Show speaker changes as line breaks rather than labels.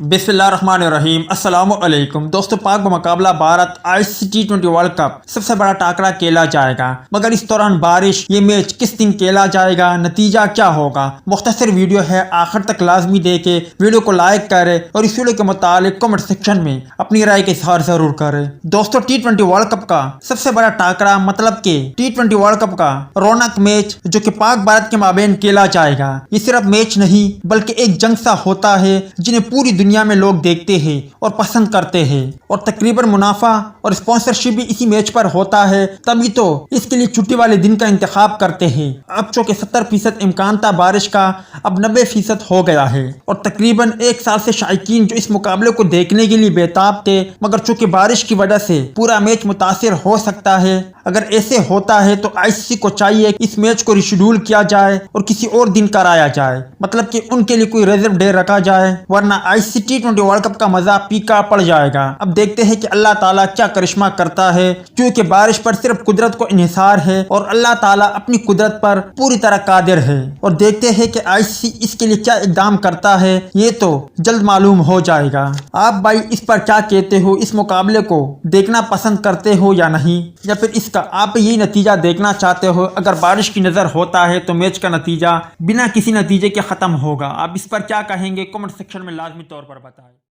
बिस्मिल्लाहिर्रहमानिर्रहीम। अस्सलामु अलैकुम दोस्तों, पाक बमुकाबला Bharat ICC T20 world cup सबसे बड़ा टाकरा खेला जाएगा, मगर इस दौरान बारिश, ये मैच किस दिन खेला जाएगा, नतीजा क्या होगा। मुख्तसर वीडियो है, आखिर तक लाजमी देखे, वीडियो को लाइक करें और इस वीडियो के मुतालिक कमेंट सेक्शन में अपनी राय का इजहार जरूर करें। दोस्तों, T20 वर्ल्ड कप का सबसे बड़ा टाकरा मतलब कि T20 वर्ल्ड कप का रौनक मैच जो कि पाक भारत के माबेन खेला जाएगा, ये सिर्फ मैच नहीं बल्कि एक जंग सा होता है जिन्हें पूरी दुनिया में लोग देखते हैं और पसंद करते हैं, और तकरीबन मुनाफा और स्पॉन्सरशिप भी इसी मैच पर होता है। तभी तो इसके लिए छुट्टी वाले दिन का इंतखाब करते हैं। अब चूंकि 70% इम्कान था बारिश का, अब 90% हो गया है, और तकरीबन एक साल से शायकीन जो इस मुकाबले को देखने के लिए बेताब थे, मगर चूंकि बारिश की वजह से पूरा मैच मुतासिर हो सकता है। अगर ऐसे होता है तो ICC को चाहिए कि इस मैच को रिशेड्यूल किया जाए और किसी और दिन कराया जाए, मतलब कि उनके लिए कोई रिजर्व डे रखा जाए, वरना ICC T20 वर्ल्ड कप का मजा फीका पड़ जाएगा। अब देखते हैं कि अल्लाह ताला क्या करिश्मा करता है, क्योंकि बारिश पर सिर्फ कुदरत को इन्हिसार है और अल्लाह ताला अपनी कुदरत पर पूरी तरह कादिर है। और देखते हैं कि ICC इसके लिए क्या इकदाम करता है, ये तो जल्द मालूम हो जाएगा। आप भाई इस पर क्या कहते हो, इस मुकाबले को देखना पसंद करते हो या नहीं, या फिर इसका आप यही नतीजा देखना चाहते हो। अगर बारिश की नजर होता है तो मैच का नतीजा बिना किसी नतीजे के खत्म होगा। आप इस पर क्या कहेंगे, कमेंट सेक्शन में लाजमी तौर पर बताएं।